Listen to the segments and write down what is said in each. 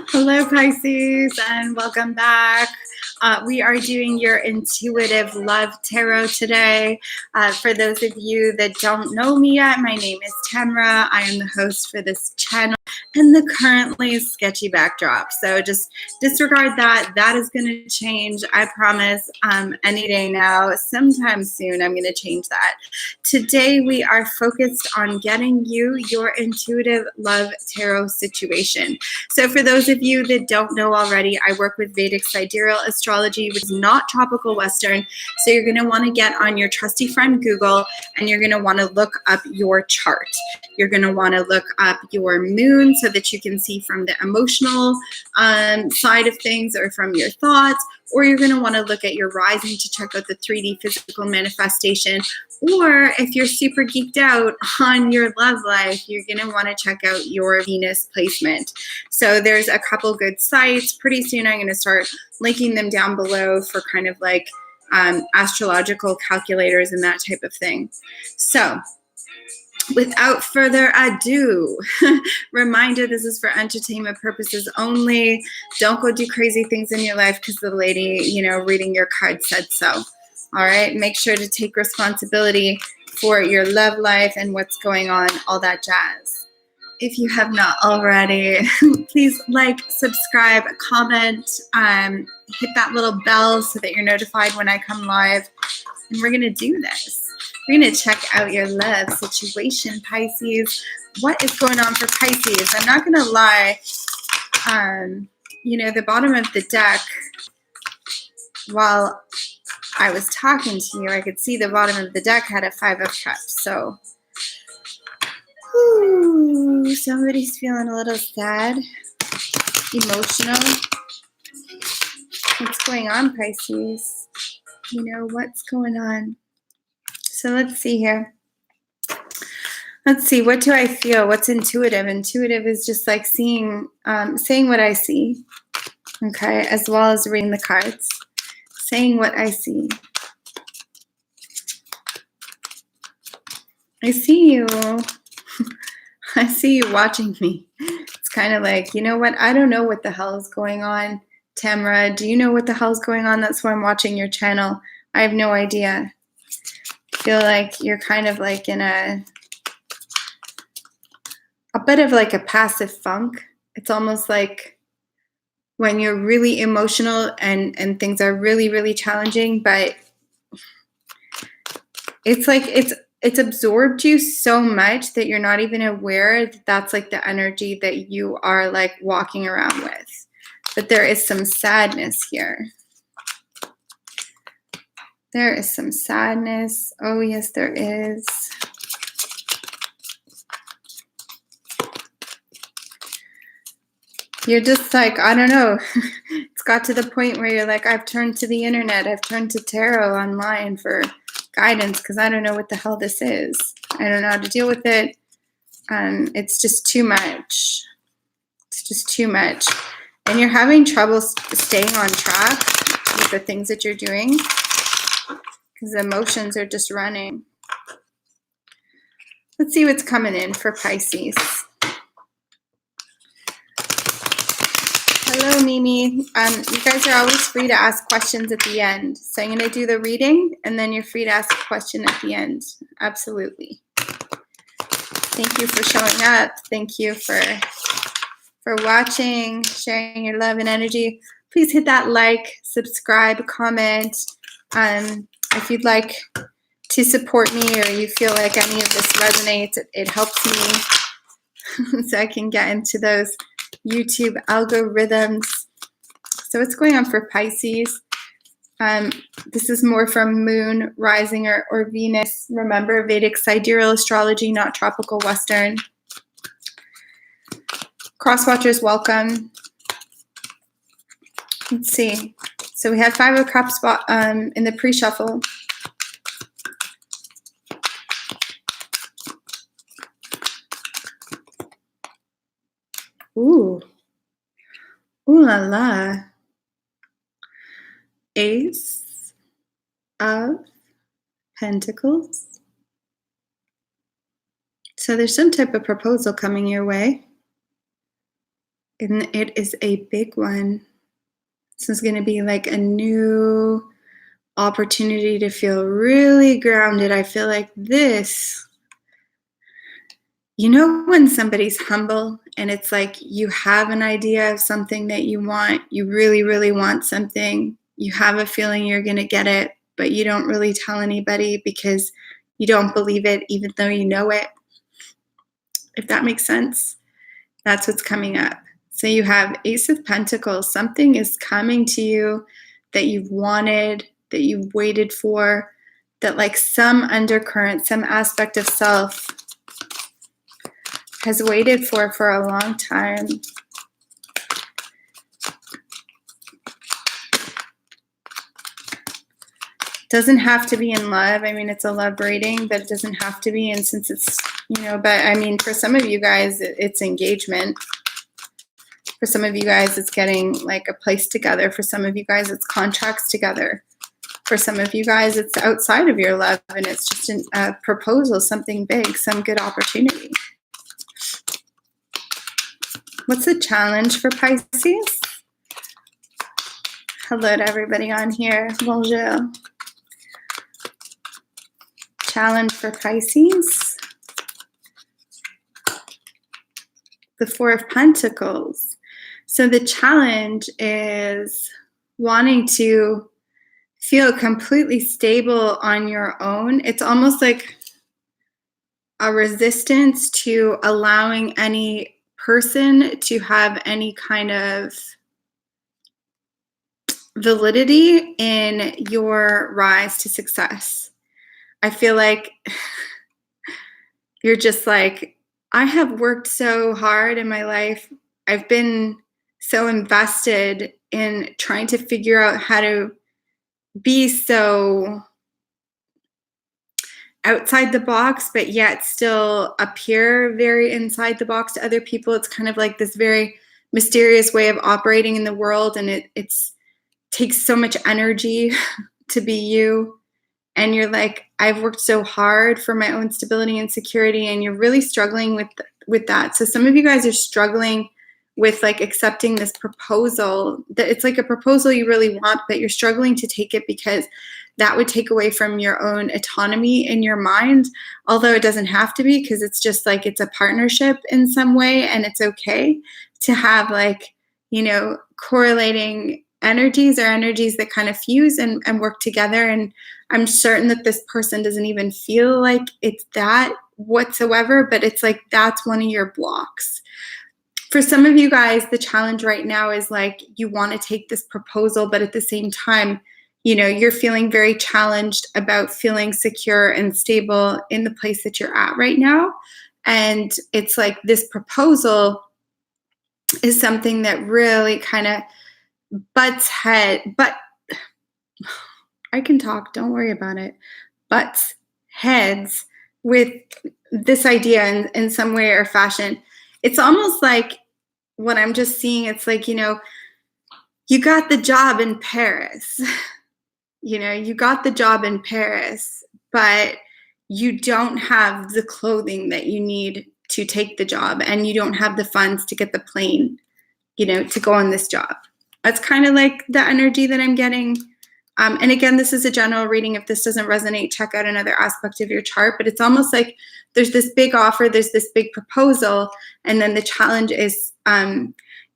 Hello, Pisces, and welcome back. We are doing your intuitive love tarot today. For those of you that don't know me yet, my name is Tamra. I am the host for this channel and the currently sketchy backdrop. So just disregard that. That is going to change. I promise any day now, sometime soon, I'm going to change that. Today, we are focused on getting you your intuitive love tarot situation. So for those of you that don't know already, I work with Vedic sidereal astrology, which is not tropical Western. So you're going to want to get on your trusty friend Google, and you're going to want to look up your chart. You're going to want to look up your moon so that you can see from the emotional side of things or from your thoughts, or you're going to want to look at your rising to check out the 3D physical manifestation. Or if you're super geeked out on your love life, you're going to want to check out your Venus placement. So there's a couple good sites. Pretty soon I'm going to start linking them down below for kind of like astrological calculators and that type of thing. So without further ado, reminder, this is for entertainment purposes only. Don't go do crazy things in your life because the lady, reading your card said so. All right, make sure to take responsibility for your love life and what's going on, all that jazz. If you have not already, please like, subscribe, comment, hit that little bell so that you're notified when I come live. And we're going to do this. We're going to check out your love situation, Pisces. What is going on for Pisces? I'm not going to lie. The bottom of the deck, while I was talking to you, I could see the bottom of the deck had a 5 of Cups. So, somebody's feeling a little sad, emotional. What's going on, Pisces? What's going on? So let's see here. Let's see. What do I feel? What's intuitive? Intuitive is just like saying what I see. Okay, as well as reading the cards. Saying what I see. I see you. I see you watching me. It's kind of like, you know what? I don't know what the hell is going on. Tamra, do you know what the hell is going on? That's why I'm watching your channel. I have no idea. I feel like you're kind of like in a bit of like a passive funk. It's almost like when you're really emotional and things are really, really challenging, but it's like it's absorbed you so much that you're not even aware that that's like the energy that you are like walking around with. But there is some sadness here. There is some sadness. Oh, yes, there is. You're just like, I don't know. It's got to the point where you're like, I've turned to the internet. I've turned to tarot online for guidance because I don't know what the hell this is. I don't know how to deal with it. It's just too much. It's just too much. And you're having trouble staying on track with the things that you're doing because the emotions are just running. Let's see what's coming in for Pisces. Hello, Mimi. You guys are always free to ask questions at the end. So I'm going to do the reading, and then you're free to ask a question at the end. Absolutely. Thank you for showing up. Thank you for watching, sharing your love and energy. Please hit that like, subscribe, comment. If you'd like to support me or you feel like any of this resonates, it helps me so I can get into those YouTube algorithms. So what's going on for Pisces? This is more from Moon, Rising, or Venus. Remember, Vedic sidereal astrology, not tropical Western. Crosswatchers, welcome. Let's see. So we had 5 of Cups in the pre-shuffle. Ooh. Ooh la la. Ace of Pentacles. So there's some type of proposal coming your way. And it is a big one. This is going to be like a new opportunity to feel really grounded. I feel like this, you know, when somebody's humble and it's like you have an idea of something that you want, you really, really want something, you have a feeling you're going to get it, but you don't really tell anybody because you don't believe it, even though you know it. If that makes sense, that's what's coming up. So you have Ace of Pentacles. Something is coming to you that you've wanted, that you've waited for, that like some undercurrent, some aspect of self has waited for a long time. Doesn't have to be in love. I mean, it's a love reading, but it doesn't have to be. And since it's, you know, but I mean, for some of you guys, it's engagement. For some of you guys, it's getting like a place together. For some of you guys, it's contracts together. For some of you guys, it's outside of your love and it's just a proposal, something big, some good opportunity. What's the challenge for Pisces? Hello to everybody on here. Bonjour. Challenge for Pisces. The Four of Pentacles. So the challenge is wanting to feel completely stable on your own. It's almost like a resistance to allowing any person to have any kind of validity in your rise to success. I feel like you're just like, I have worked so hard in my life. I've been so invested in trying to figure out how to be so outside the box, but yet still appear very inside the box to other people. It's kind of like this very mysterious way of operating in the world. And it takes so much energy to be you. And you're like, I've worked so hard for my own stability and security, and you're really struggling with that. So some of you guys are struggling with like accepting this proposal, that it's like a proposal you really want, but you're struggling to take it because that would take away from your own autonomy in your mind. Although it doesn't have to be, because it's just like it's a partnership in some way, and it's okay to have like, you know, correlating energies or energies that kind of fuse and work together. And I'm certain that this person doesn't even feel like it's that whatsoever, but it's like that's one of your blocks. For some of you guys, the challenge right now is like you want to take this proposal, but at the same time, you know, you're feeling very challenged about feeling secure and stable in the place that you're at right now. And it's like this proposal is something that really kind of butts I can talk, don't worry about it, butts heads with this idea in some way or fashion. It's almost like what I'm just seeing, it's like, you know, you got the job in Paris. You know, you got the job in Paris, but you don't have the clothing that you need to take the job, and you don't have the funds to get the plane, you know, to go on this job. That's kind of like the energy that I'm getting. And again, this is a general reading. If this doesn't resonate, check out another aspect of your chart. But it's almost like there's this big offer, there's this big proposal, and then the challenge is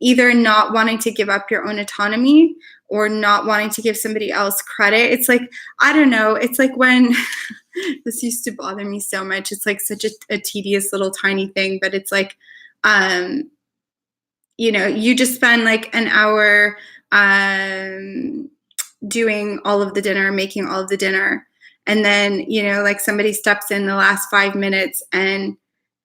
either not wanting to give up your own autonomy or not wanting to give somebody else credit. It's like, I don't know, it's like when, this used to bother me so much. It's like such a tedious little tiny thing, but it's like, you know, you just spend like an hour doing all of the dinner, making all of the dinner. And then, you know, like somebody steps in the last 5 minutes and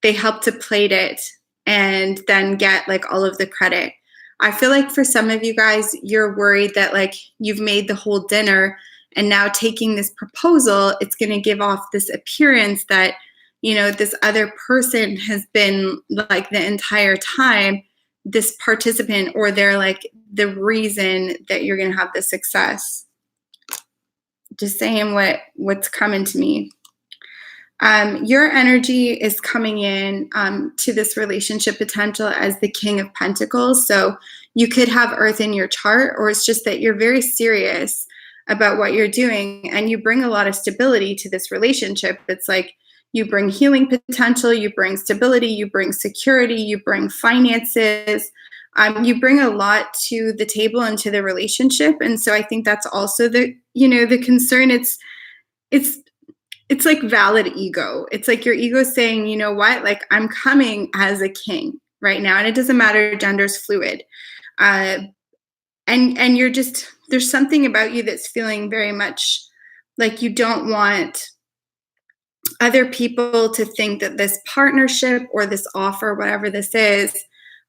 they help to plate it and then get like all of the credit. I feel like for some of you guys, you're worried that like you've made the whole dinner, and now taking this proposal, it's going to give off this appearance that, you know, this other person has been like the entire time this participant, or they're like the reason that you're going to have the success. just saying what's coming to me. Your energy is coming in to this relationship potential as the King of Pentacles. So you could have Earth in your chart, or it's just that you're very serious about what you're doing and you bring a lot of stability to this relationship. It's like you bring healing potential, you bring stability, you bring security, you bring finances. You bring a lot to the table and to the relationship. And so I think that's also the concern. It's like valid ego. It's like your ego saying, you know what, like I'm coming as a king right now. And it doesn't matter, gender's fluid. And you're just, there's something about you that's feeling very much like you don't want other people to think that this partnership or this offer, whatever this is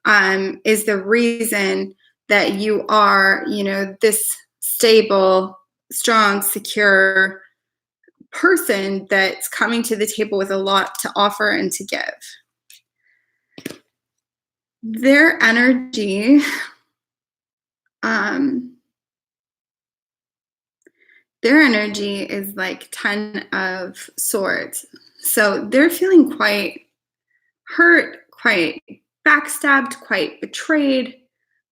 the reason that you are, this stable, strong, secure person that's coming to the table with a lot to offer and to give. Their energy, is like 10 of Swords. So they're feeling quite hurt, quite backstabbed, quite betrayed,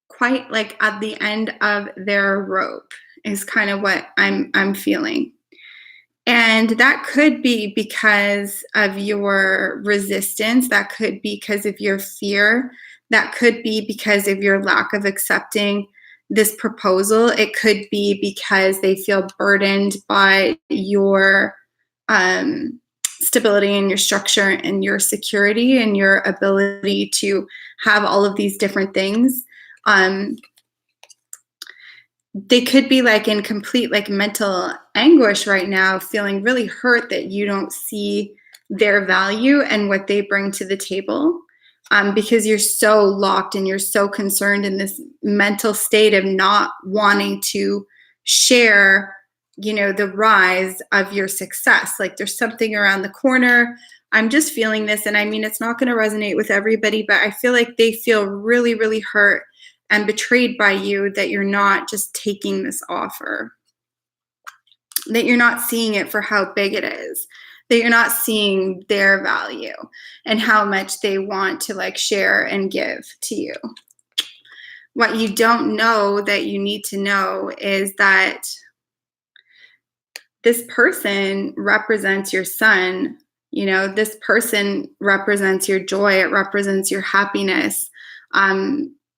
quite like at the end of their rope is kind of what I'm feeling. And that could be because of your resistance. That could be because of your fear. That could be because of your lack of accepting this proposal. It could be because they feel burdened by your stability and your structure and your security and your ability to have all of these different things. They could be like in complete like mental anguish right now, feeling really hurt that you don't see their value and what they bring to the table, because you're so locked and you're so concerned in this mental state of not wanting to share, the rise of your success. Like there's something around the corner. I'm just feeling this. And I mean, it's not going to resonate with everybody, but I feel like they feel really, really hurt and betrayed by you that you're not just taking this offer, that you're not seeing it for how big it is, that you're not seeing their value and how much they want to like share and give to you. What you don't know that you need to know is that this person represents your sun. This person represents your joy. It represents your happiness.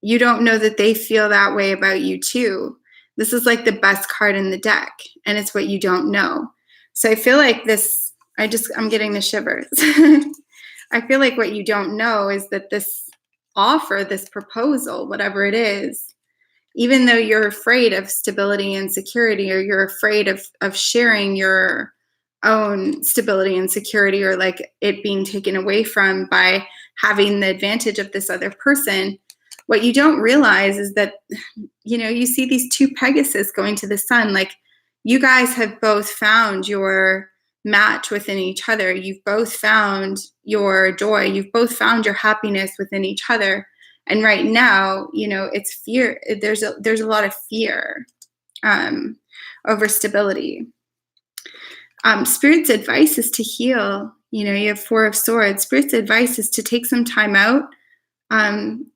You don't know that they feel that way about you too. This is like the best card in the deck, and it's what you don't know. So I feel like this, I'm getting the shivers. I feel like what you don't know is that this offer, this proposal, whatever it is, even though you're afraid of stability and security, or you're afraid of sharing your own stability and security, or like it being taken away from by having the advantage of this other person, what you don't realize is that, you see these two Pegasus going to the sun. Like you guys have both found your match within each other. You've both found your joy. You've both found your happiness within each other. And right now, it's fear. There's a lot of fear over stability. Spirit's advice is to heal. You have 4 of Swords. Spirit's advice is to take some time out,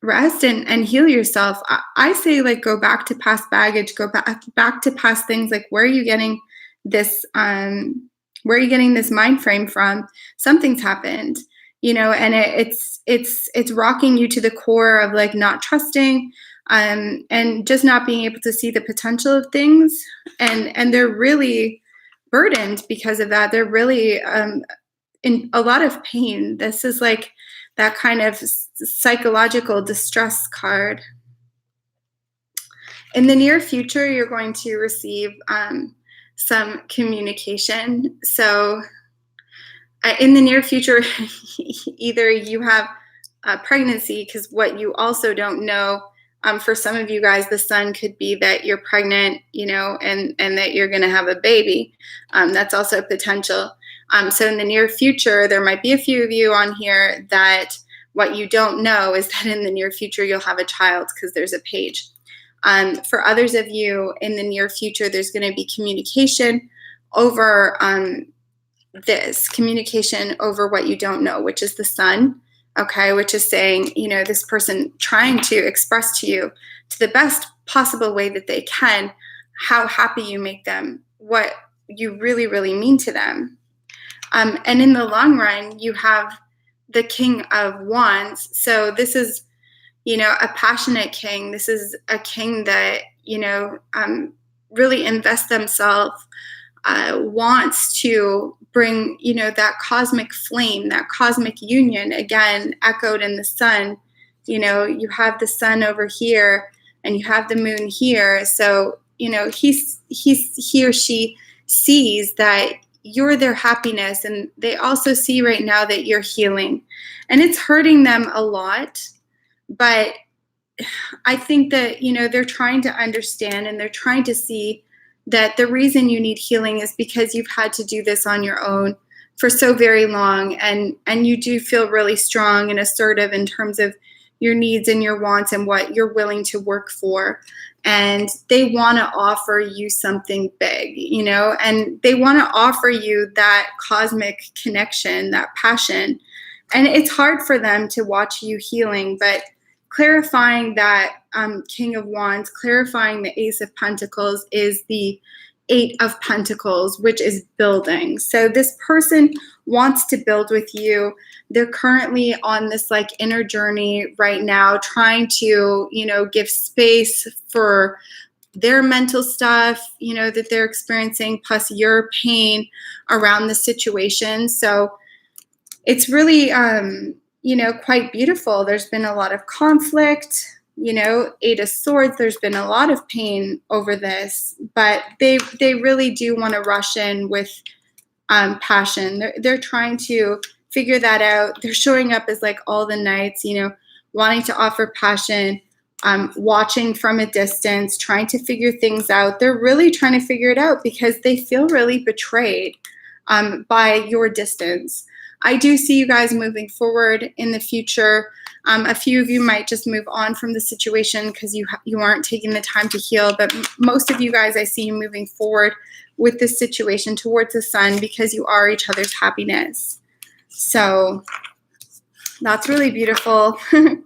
rest and heal yourself. I say like go back to past baggage, go back to past things. Like where are you getting this mind frame from? Something's happened, and it's rocking you to the core of like not trusting, and just not being able to see the potential of things. And they're really burdened because of that. They're really in a lot of pain. This is like that kind of psychological distress card. In the near future, you're going to receive some communication. So in the near future, either you have a pregnancy, because what you also don't know, for some of you guys, the sun could be that you're pregnant, and that you're going to have a baby. That's also a potential. So in the near future, there might be a few of you on here that what you don't know is that in the near future, you'll have a child, because there's a page. For others of you in the near future, there's going to be communication over this communication over what you don't know, which is the Sun, okay, which is saying, you know, this person trying to express to you to the best possible way that they can how happy you make them, what you really, really mean to them. And in the long run, you have the King of Wands. So this is, you know, a passionate king. This is a king that, you know, really invests themselves, wants to bring, you know, that cosmic flame, that cosmic union, again, echoed in the Sun. You know, you have the Sun over here and you have the Moon here. So, you know, he or she sees that you're their happiness, and they also see right now that you're healing, and it's hurting them a lot. But I think that, you know, they're trying to understand, and they're trying to see that the reason you need healing is because you've had to do this on your own for so very long, and you do feel really strong and assertive in terms of your needs and your wants and what you're willing to work for. And they want to offer you something big, you know, and they want to offer you that cosmic connection, that passion. And it's hard for them to watch you healing, but clarifying that King of Wands, clarifying the Ace of Pentacles is the Eight of Pentacles, which is building. So this person wants to build with you. They're currently on this like inner journey right now, trying to, you know, give space for their mental stuff, you know, that they're experiencing, plus your pain around the situation. So it's really, you know, quite beautiful. There's been a lot of conflict, you know, Eight of Swords. There's been a lot of pain over this, but they really do want to rush in with passion. They're trying to figure that out. They're showing up as like all the knights, you know, wanting to offer passion, watching from a distance, trying to figure things out. They're really trying to figure it out because they feel really betrayed by your distance. I do see you guys moving forward in the future. A few of you might just move on from the situation because you aren't taking the time to heal. But most of you guys, I see you moving forward with this situation towards the Sun because you are each other's happiness. So that's really beautiful. I'm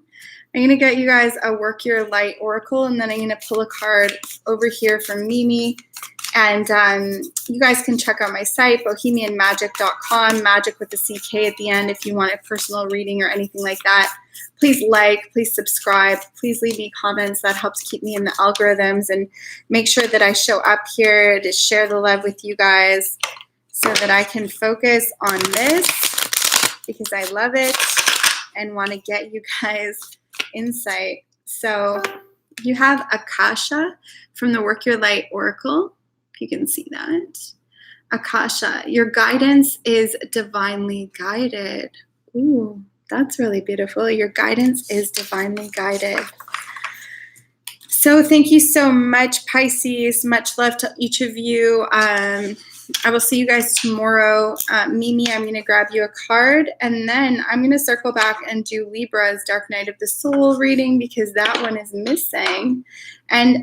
going to get you guys a Work Your Light Oracle, and then I'm going to pull a card over here from Mimi. And you guys can check out my site, bohemianmagic.com, magic with a CK at the end if you want a personal reading or anything like that. Please like, please subscribe, please leave me comments. That helps keep me in the algorithms, and make sure that I show up here to share the love with you guys so that I can focus on this because I love it and want to get you guys insight. So you have Akasha from the Work Your Light Oracle. You can see that. Akasha, your guidance is divinely guided. Ooh, that's really beautiful. Your guidance is divinely guided. So thank you so much, Pisces. Much love to each of you. I will see you guys tomorrow. Mimi, I'm going to grab you a card, and then I'm going to circle back and do Libra's Dark Night of the Soul reading because that one is missing. And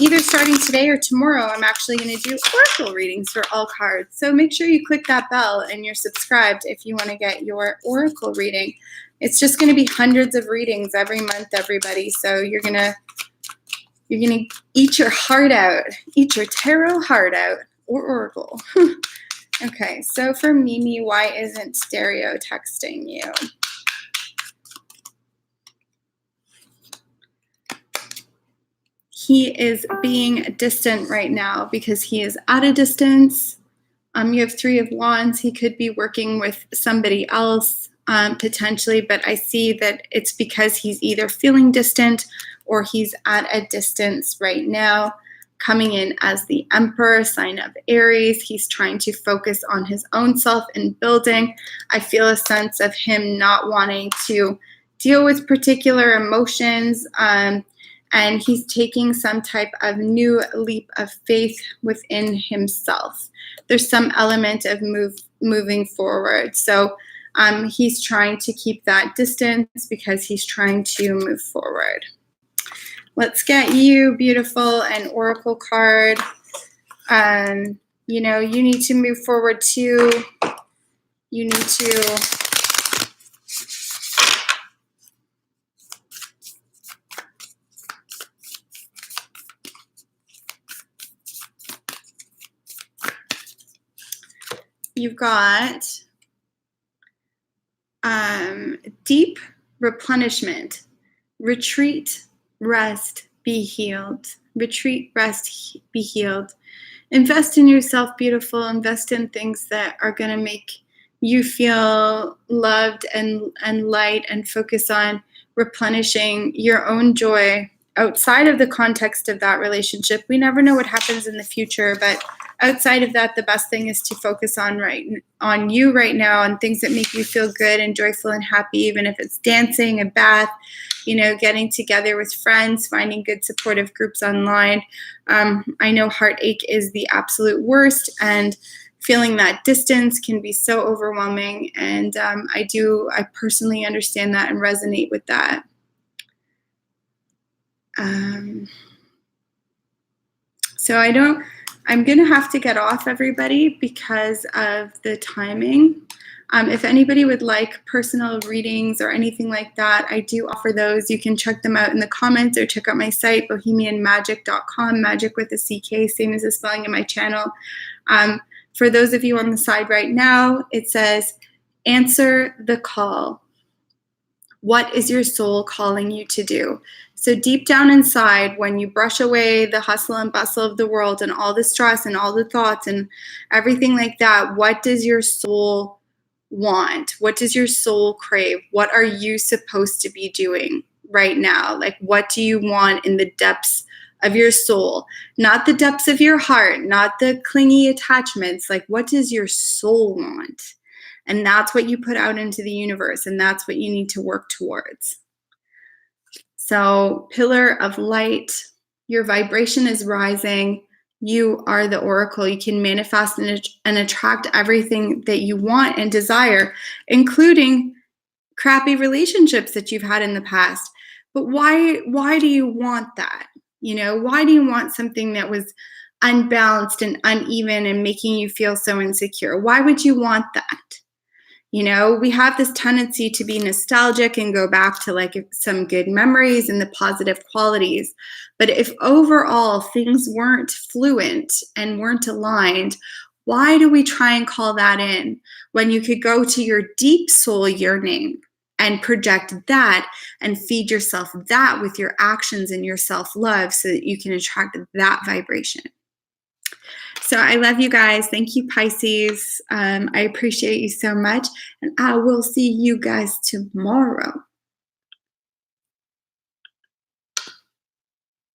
either starting today or tomorrow, I'm actually going to do oracle readings for all cards. So make sure you click that bell and you're subscribed if you want to get your oracle reading. It's just going to be hundreds of readings every month, everybody. So you're going to eat your heart out, eat your tarot heart out, or oracle. Okay, so for Mimi, why isn't Stereo texting you? He is being distant right now because he is at a distance. You have Three of Wands. He could be working with somebody else potentially, but I see that it's because he's either feeling distant or he's at a distance right now. Coming in as the Emperor, sign of Aries. He's trying to focus on his own self and building. I feel a sense of him not wanting to deal with particular emotions, and he's taking some type of new leap of faith within himself. There's some element of moving forward. So he's trying to keep that distance because he's trying to move forward. Let's get you, beautiful, an oracle card. You know, you need to move forward too. You need to you've got deep replenishment, retreat, rest, be healed. Retreat, rest, be healed. Invest in yourself, beautiful. Invest in things that are going to make you feel loved and light, and focus on replenishing your own joy outside of the context of that relationship. We never know what happens in the future, but outside of that, the best thing is to focus on you right now, on things that make you feel good and joyful and happy, even if it's dancing, a bath, you know, getting together with friends, finding good supportive groups online. I know heartache is the absolute worst, and feeling that distance can be so overwhelming. And I personally understand that and resonate with that. So I'm going to have to get off, everybody, because of the timing. If anybody would like personal readings or anything like that, I do offer those. You can check them out in the comments or check out my site, bohemianmagic.com, magic with a CK, same as the spelling in my channel. For those of you on the side right now, it says, answer the call. What is your soul calling you to do? So deep down inside, when you brush away the hustle and bustle of the world and all the stress and all the thoughts and everything like that, what does your soul want? What does your soul crave? What are you supposed to be doing right now? Like, what do you want in the depths of your soul? Not the depths of your heart, not the clingy attachments. Like, what does your soul want? And that's what you put out into the universe, and that's what you need to work towards. So, pillar of light, your vibration is rising. You are the oracle. You can manifest and attract everything that you want and desire, including crappy relationships that you've had in the past. But why do you want that? You know, why do you want something that was unbalanced and uneven and making you feel so insecure? Why would you want that? You know, we have this tendency to be nostalgic and go back to like some good memories and the positive qualities. But if overall things weren't fluent and weren't aligned, why do we try and call that in when you could go to your deep soul yearning and project that and feed yourself that with your actions and your self-love so that you can attract that vibration? So I love you guys. Thank you, Pisces. I appreciate you so much. And I will see you guys tomorrow.